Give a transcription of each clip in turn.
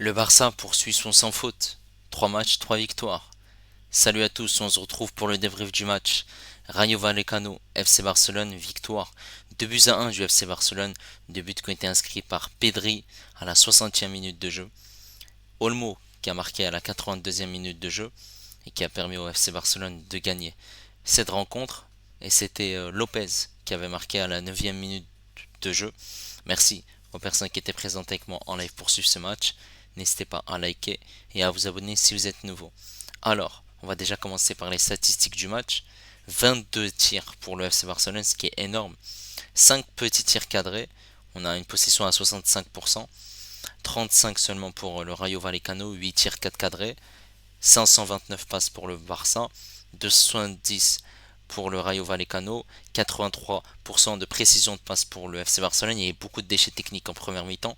Le Barça poursuit son sans faute. 3 matchs, 3 victoires. Salut à tous, on se retrouve pour le débrief du match. Rayo Vallecano, FC Barcelone, victoire. 2 buts à 1 du FC Barcelone. 2 buts qui ont été inscrits par Pedri à la 60e minute de jeu. Olmo qui a marqué à la 82e minute de jeu et qui a permis au FC Barcelone de gagner cette rencontre. Et c'était Lopez qui avait marqué à la 9e minute de jeu. Merci aux personnes qui étaient présentes avec moi en live pour suivre ce match. N'hésitez pas à liker et à vous abonner si vous êtes nouveau. Alors, on va déjà commencer par les statistiques du match. 22 tirs pour le FC Barcelone, ce qui est énorme. 5 petits tirs cadrés. On a une possession à 65%. 35 seulement pour le Rayo Vallecano, 8 tirs 4 cadrés. 529 passes pour le Barça. 270 pour le Rayo Vallecano, 83% de précision de passe pour le FC Barcelone. Il y a eu beaucoup de déchets techniques en première mi-temps.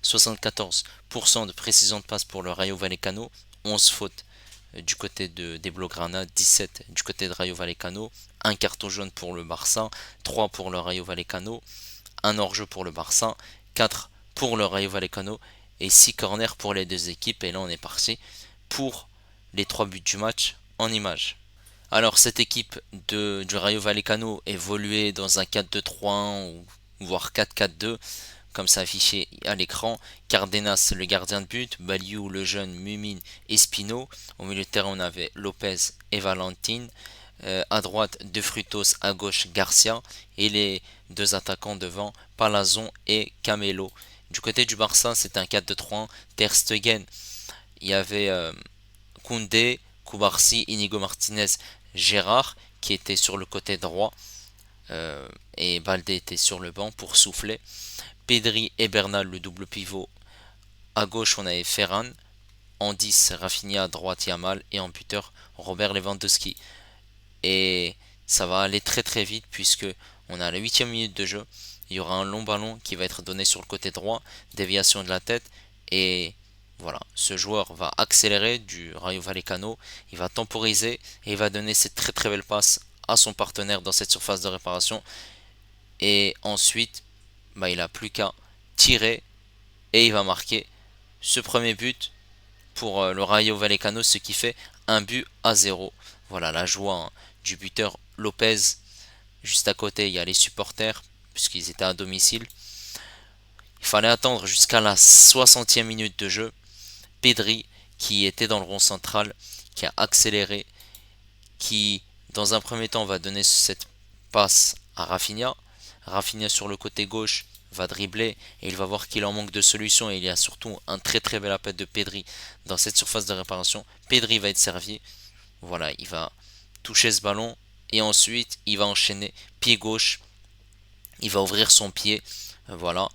74% de précision de passe pour le Rayo Vallecano, 11 fautes du côté des Blaugrana, 17 du côté de Rayo Vallecano, un carton jaune pour le Barça, 3 pour le Rayo Vallecano, un hors-jeu pour le Barça, 4 pour le Rayo Vallecano et 6 corners pour les deux équipes. Et là on est parti pour les 3 buts du match en images. Alors cette équipe du Rayo Vallecano évoluait dans un 4-2-3-1 ou voire 4-4-2 comme ça affiché à l'écran. Cardenas le gardien de but, Baliou le jeune, Mumin et Spino. Au milieu de terrain on avait Lopez et Valentin. À droite De Frutos, à gauche Garcia et les deux attaquants devant Palazon et Camelo. Du côté du Barça c'était un 4-2-3-1. Ter Stegen, il y avait Koundé, Koubarsi, Inigo Martinez, Gérard qui était sur le côté droit et Balde était sur le banc pour souffler. Pedri et Bernal le double pivot. À gauche on avait Ferran, en 10 Rafinha, à droite Yamal et en buteur Robert Lewandowski. Et ça va aller très très vite puisque on a la 8e minute de jeu. Il y aura un long ballon qui va être donné sur le côté droit, déviation de la tête et voilà, ce joueur va accélérer du Rayo Vallecano, il va temporiser et il va donner cette très très belle passe à son partenaire dans cette surface de réparation. Et ensuite, il n'a plus qu'à tirer et il va marquer ce premier but pour le Rayo Vallecano, ce qui fait un but à 0. Voilà la joie du buteur Lopez. Juste à côté, il y a les supporters puisqu'ils étaient à domicile. Il fallait attendre jusqu'à la 60e minute de jeu. Pedri qui était dans le rond central, qui a accéléré, qui dans un premier temps va donner cette passe à Rafinha. Rafinha sur le côté gauche va dribbler et il va voir qu'il en manque de solution et il y a surtout un très très bel appel de Pedri dans cette surface de réparation. Pedri va être servi, voilà, il va toucher ce ballon et ensuite il va enchaîner pied gauche, il va ouvrir son pied, voilà,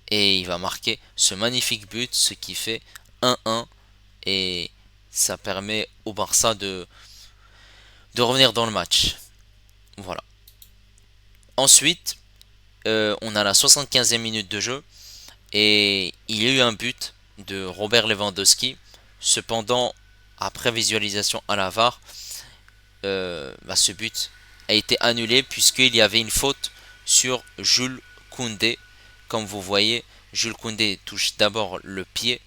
et il va marquer ce magnifique but, ce qui fait 1-1 et ça permet au Barça de revenir dans le match. Voilà. Ensuite, on a la 75e minute de jeu et il y a eu un but de Robert Lewandowski. Cependant, après visualisation à la VAR, ce but a été annulé puisqu'il y avait une faute sur Jules Koundé. Comme vous voyez, Jules Koundé touche d'abord le pied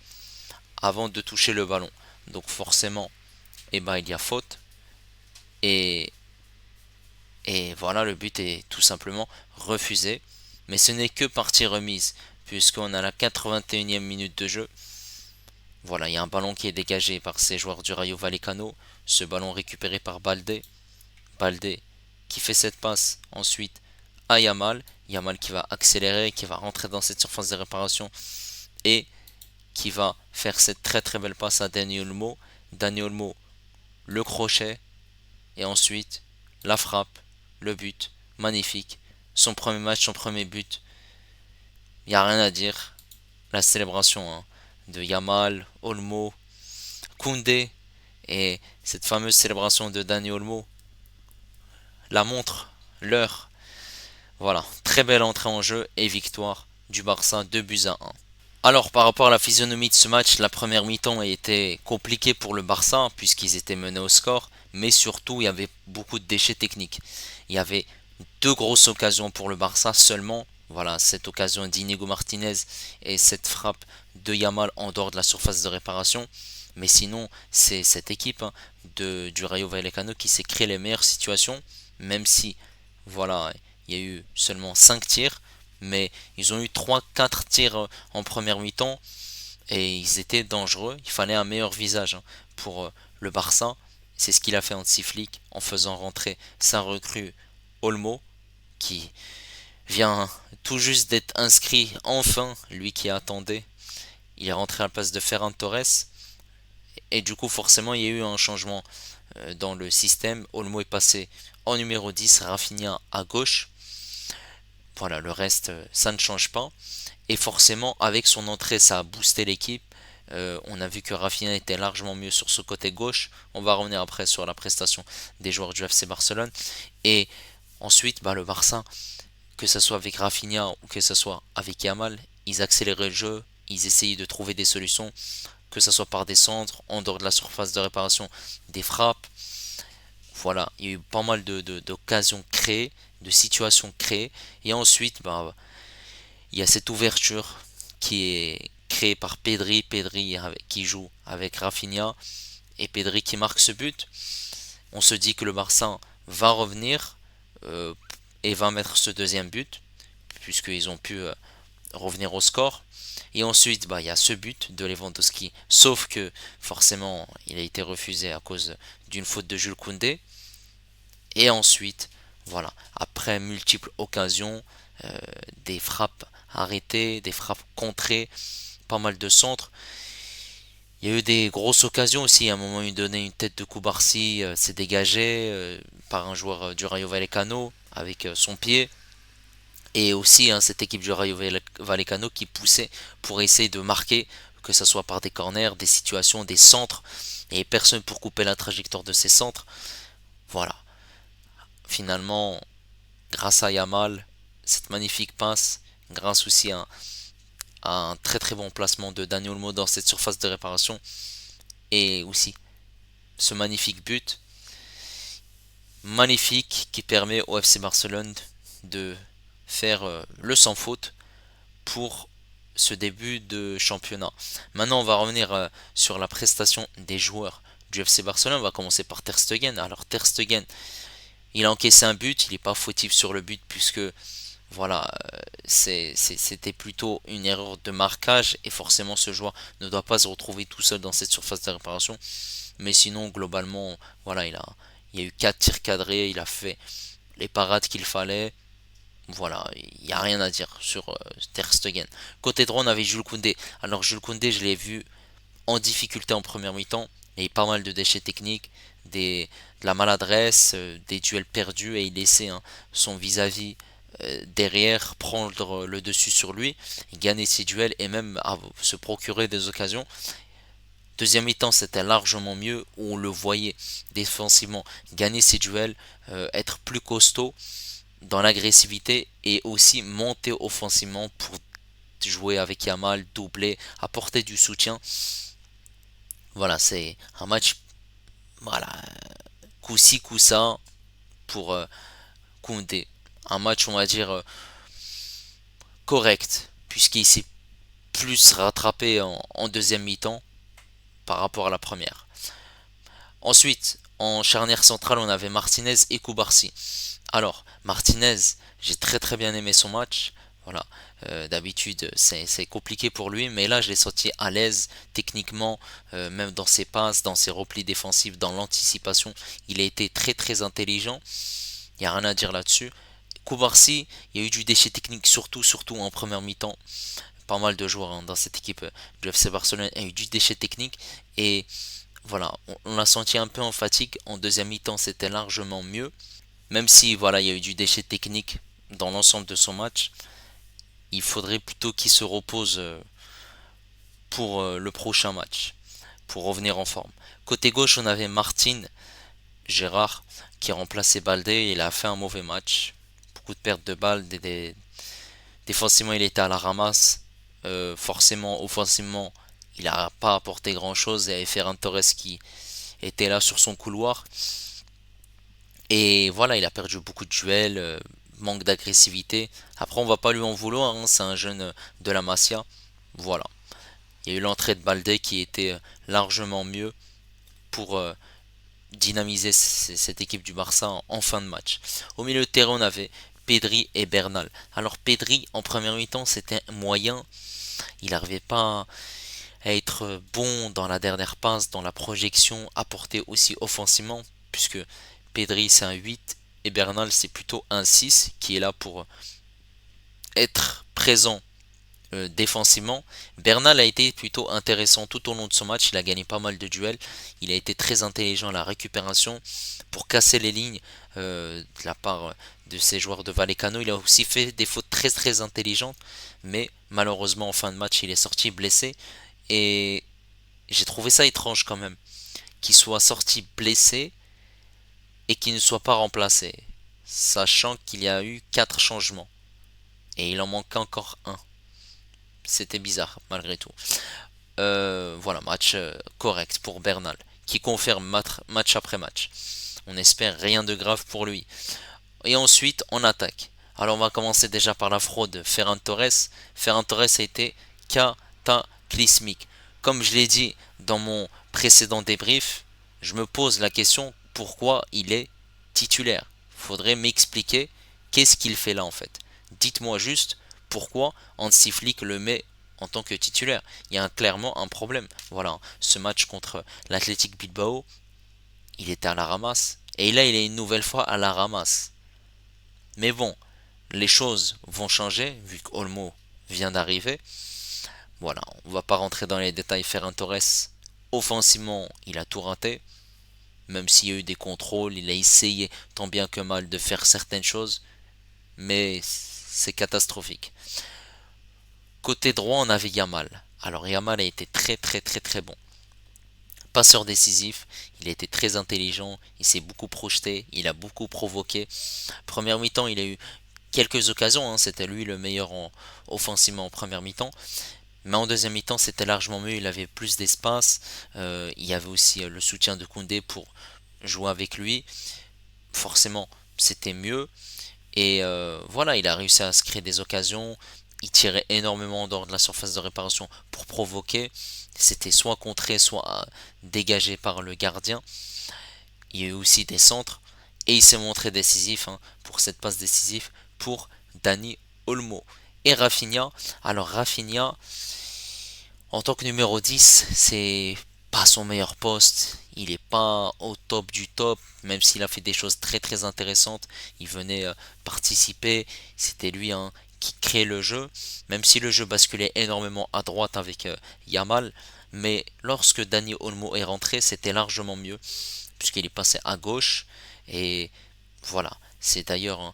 avant de toucher le ballon. Donc forcément, il y a faute. Et voilà, le but est tout simplement refusé. Mais ce n'est que partie remise, puisqu'on a la 81e minute de jeu. Voilà, il y a un ballon qui est dégagé par ces joueurs du Rayo Vallecano. Ce ballon récupéré par Balde. Balde qui fait cette passe ensuite à Yamal. Yamal qui va accélérer, qui va rentrer dans cette surface de réparation et qui va faire cette très très belle passe à Dani Olmo. Dani Olmo, le crochet et ensuite la frappe, le but, magnifique. Son premier match, son premier but. Il n'y a rien à dire. La célébration de Yamal, Olmo, Koundé et cette fameuse célébration de Dani Olmo. La montre, l'heure. Voilà, très belle entrée en jeu et victoire du Barça 2 buts à 1. Alors par rapport à la physionomie de ce match, la première mi-temps a été compliquée pour le Barça puisqu'ils étaient menés au score, mais surtout il y avait beaucoup de déchets techniques. Il y avait deux grosses occasions pour le Barça seulement. Voilà, cette occasion d'Inigo Martinez et cette frappe de Yamal en dehors de la surface de réparation. Mais sinon, c'est cette équipe du Rayo Vallecano qui s'est créé les meilleures situations, même si, voilà, il y a eu seulement 5 tirs, mais ils ont eu 3-4 tirs en première mi-temps et ils étaient dangereux. Il fallait un meilleur visage pour le Barça. C'est ce qu'il a fait Hansi Flick en faisant rentrer sa recrue Olmo, qui vient tout juste d'être inscrit enfin, lui qui attendait. Il est rentré à la place de Ferran Torres. Et du coup, forcément, il y a eu un changement dans le système. Olmo est passé en numéro 10, Rafinha à gauche. Voilà, le reste, ça ne change pas. Et forcément, avec son entrée, ça a boosté l'équipe. On a vu que Rafinha était largement mieux sur ce côté gauche. On va revenir après sur la prestation des joueurs du FC Barcelone. Et ensuite, le Barça, que ce soit avec Rafinha ou que ce soit avec Yamal, ils accéléraient le jeu, ils essayaient de trouver des solutions, que ce soit par des centres, en dehors de la surface de réparation, des frappes. Voilà, il y a eu pas mal d'occasions créées, de situations créées. Et ensuite, il y a cette ouverture qui est créée par Pedri. Pedri qui joue avec Rafinha et Pedri qui marque ce but. On se dit que le Barça va revenir euh, et va mettre ce deuxième but, puisqu'ils ont pu revenir au score. Et ensuite, il y a ce but de Lewandowski, sauf que forcément, il a été refusé à cause d'une faute de Jules Koundé. Et ensuite, voilà, après multiples occasions, des frappes arrêtées, des frappes contrées, pas mal de centres. Il y a eu des grosses occasions aussi. À un moment, il donnait une tête de Koubarsi, s'est dégagé par un joueur du Rayo Vallecano avec son pied. Et aussi cette équipe du Rayo Vallecano qui poussait pour essayer de marquer, que ce soit par des corners, des situations, des centres, et personne pour couper la trajectoire de ces centres. Voilà. Finalement, grâce à Yamal, cette magnifique passe, grâce aussi à un très très bon placement de Dani Olmo dans cette surface de réparation, et aussi ce magnifique but, magnifique qui permet au FC Barcelone de faire le sans faute pour ce début de championnat. Maintenant, on va revenir sur la prestation des joueurs du FC Barcelone. On va commencer par Ter Stegen. Alors Ter Stegen, il a encaissé un but, il n'est pas fautif sur le but puisque voilà, c'était plutôt une erreur de marquage et forcément ce joueur ne doit pas se retrouver tout seul dans cette surface de réparation. Mais sinon, globalement, voilà, il y a eu 4 tirs cadrés, il a fait les parades qu'il fallait. Voilà, il n'y a rien à dire sur Ter Stegen. Côté droit, on avait Jules Koundé. Alors Jules Koundé, je l'ai vu en difficulté en première mi-temps. Il y a eu pas mal de déchets techniques, de la maladresse, des duels perdus et il laissait son vis-à-vis derrière prendre le dessus sur lui, gagner ses duels et même se procurer des occasions. Deuxième mi-temps, c'était largement mieux où on le voyait défensivement gagner ses duels, être plus costaud dans l'agressivité et aussi monter offensivement pour jouer avec Yamal, doubler, apporter du soutien. Voilà, c'est un match, voilà, coup-ci, coup-ça pour Koundé. Un match, on va dire, correct, puisqu'il s'est plus rattrapé en deuxième mi-temps par rapport à la première. Ensuite, en charnière centrale, on avait Martinez et Koubarsi. Alors, Martinez, j'ai très très bien aimé son match. Voilà, d'habitude c'est compliqué pour lui, mais là je l'ai senti à l'aise techniquement, même dans ses passes, dans ses replis défensifs, dans l'anticipation. Il a été très très intelligent. Il n'y a rien à dire là-dessus. Koubarsi, il y a eu du déchet technique surtout en première mi-temps. Pas mal de joueurs dans cette équipe du FC Barcelone ont eu du déchet technique et voilà, on l'a senti un peu en fatigue. En deuxième mi-temps, c'était largement mieux. Même si voilà, il y a eu du déchet technique dans l'ensemble de son match, il faudrait plutôt qu'il se repose pour le prochain match, pour revenir en forme. Côté gauche, on avait Martin Gérard qui remplaçait Baldé. Il a fait un mauvais match, beaucoup de pertes de balles, défensivement il était à la ramasse. Forcément, offensivement, il n'a pas apporté grand chose. Il y avait Ferran Torres qui était là sur son couloir. Et voilà, il a perdu beaucoup de duels, manque d'agressivité. Après, on va pas lui en vouloir, c'est un jeune de la Masia. Voilà. Il y a eu l'entrée de Baldé qui était largement mieux pour dynamiser cette équipe du Barça en fin de match. Au milieu de terrain, on avait Pedri et Bernal. Alors Pedri, en première mi-temps, c'était moyen. Il n'arrivait pas à être bon dans la dernière passe, dans la projection, apporter aussi offensivement, puisque Pedri c'est un 8 et Bernal c'est plutôt un 6 qui est là pour être présent défensivement. Bernal a été plutôt intéressant tout au long de son match, il a gagné pas mal de duels, il a été très intelligent à la récupération pour casser les lignes de la part de ses joueurs de Vallecano. Il a aussi fait des fautes très très intelligentes, mais malheureusement en fin de match il est sorti blessé et j'ai trouvé ça étrange quand même qu'il soit sorti blessé et qu'il ne soit pas remplacé, sachant qu'il y a eu 4 changements et il en manque encore un. C'était bizarre malgré tout. Voilà, match correct pour Bernal, qui confirme match après match. On espère rien de grave pour lui. Et ensuite, on attaque. Alors on va commencer déjà par la fraude Ferran Torres. Ferran Torres a été cataclysmique. Comme je l'ai dit dans mon précédent débrief, je me pose la question pourquoi il est titulaire. Faudrait m'expliquer qu'est-ce qu'il fait là en fait. Dites-moi juste pourquoi Hansi Flick le met en tant que titulaire. Il y a clairement un problème. Voilà, ce match contre l'Athletic Bilbao, il était à la ramasse. Et là, il est une nouvelle fois à la ramasse. Mais bon, les choses vont changer vu qu'Olmo vient d'arriver. Voilà, on va pas rentrer dans les détails. Ferran Torres, offensivement, il a tout raté. Même s'il y a eu des contrôles, il a essayé tant bien que mal de faire certaines choses. Mais c'est catastrophique. Côté droit, on avait Yamal. Alors Yamal a été très très très très bon. Passeur décisif, il a été très intelligent, il s'est beaucoup projeté, il a beaucoup provoqué. Première mi-temps, il a eu quelques occasions, hein, c'était lui le meilleur offensivement en première mi-temps. Mais en deuxième mi-temps, c'était largement mieux, il avait plus d'espace. Il y avait aussi le soutien de Koundé pour jouer avec lui. Forcément, c'était mieux. Et voilà, il a réussi à se créer des occasions. Il tirait énormément en dehors de la surface de réparation pour provoquer. C'était soit contré, soit dégagé par le gardien. Il y a eu aussi des centres. Et il s'est montré décisif pour cette passe décisive pour Dani Olmo. Et Rafinha. Alors Rafinha, en tant que numéro 10, c'est pas son meilleur poste. Il est pas au top du top, même s'il a fait des choses très très intéressantes. Il venait participer. C'était lui qui créait le jeu. Même si le jeu basculait énormément à droite avec Yamal. Mais lorsque Dani Olmo est rentré, c'était largement mieux. Puisqu'il est passé à gauche. Et voilà. C'est d'ailleurs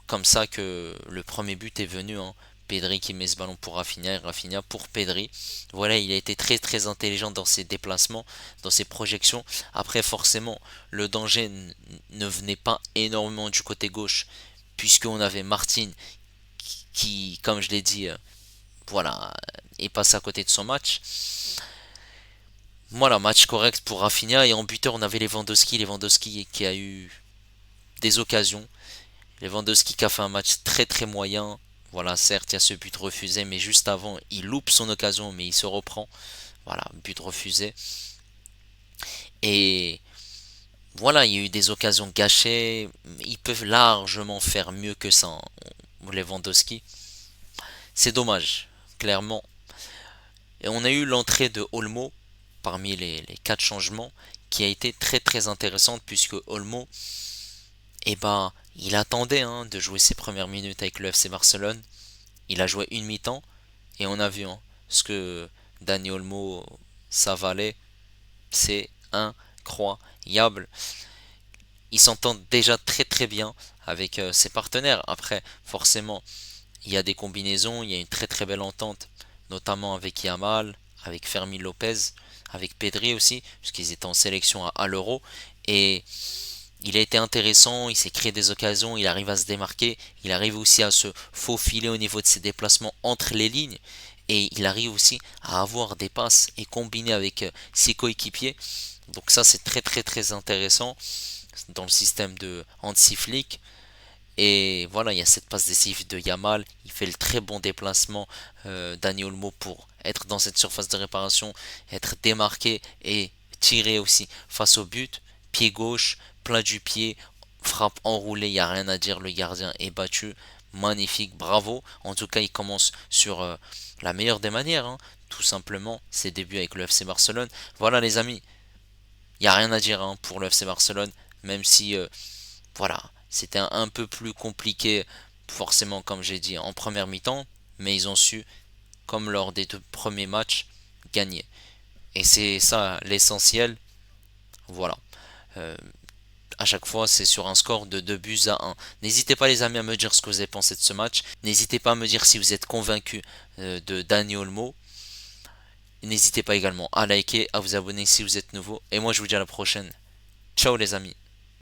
comme ça que le premier but est venu. Pedri qui met ce ballon pour Rafinha et Rafinha pour Pedri. Voilà, il a été très très intelligent dans ses déplacements, dans ses projections. Après, forcément, le danger ne venait pas énormément du côté gauche, puisqu'on avait Martin qui, comme je l'ai dit, voilà, est passé à côté de son match. Voilà, match correct pour Rafinha. Et en buteur, on avait Lewandowski. Lewandowski qui a eu des occasions. Lewandowski qui a fait un match très très moyen. Voilà, certes, il y a ce but refusé, mais juste avant, il loupe son occasion, mais il se reprend. Voilà, but refusé. Et voilà, il y a eu des occasions gâchées. Ils peuvent largement faire mieux que ça, Lewandowski. C'est dommage, clairement. Et on a eu l'entrée de Olmo parmi les 4 changements, qui a été très très intéressante, puisque Olmo, eh ben, il attendait de jouer ses premières minutes avec le FC Barcelone. Il a joué une mi-temps et on a vu ce que Dani Olmo ça valait. C'est incroyable. Il s'entend déjà très très bien avec ses partenaires. Après, forcément, il y a des combinaisons, il y a une très très belle entente, notamment avec Yamal, avec Fermin Lopez, avec Pedri aussi, puisqu'ils étaient en sélection à l'Euro. Et il a été intéressant, il s'est créé des occasions, il arrive à se démarquer, il arrive aussi à se faufiler au niveau de ses déplacements entre les lignes et il arrive aussi à avoir des passes et combiner avec ses coéquipiers. Donc ça c'est très très très intéressant dans le système de Hansi Flick. Et voilà, il y a cette passe décisive de Yamal, il fait le très bon déplacement Dani Olmo pour être dans cette surface de réparation, être démarqué et tirer aussi face au but, pied gauche, plat du pied, frappe enroulée, il n'y a rien à dire, le gardien est battu, magnifique, bravo. En tout cas, il commence sur la meilleure des manières, hein, tout simplement, ses débuts avec le FC Barcelone. Voilà les amis, il n'y a rien à dire hein, pour le FC Barcelone, même si voilà, c'était un peu plus compliqué, forcément, comme j'ai dit, en première mi-temps, mais ils ont su, comme lors des 2 premiers matchs, gagner. Et c'est ça l'essentiel. Voilà. Euh, à chaque fois, c'est sur un score de 2 buts à 1. N'hésitez pas les amis à me dire ce que vous avez pensé de ce match. N'hésitez pas à me dire si vous êtes convaincu de Dani Olmo. N'hésitez pas également à liker, à vous abonner si vous êtes nouveau. Et moi je vous dis à la prochaine. Ciao les amis.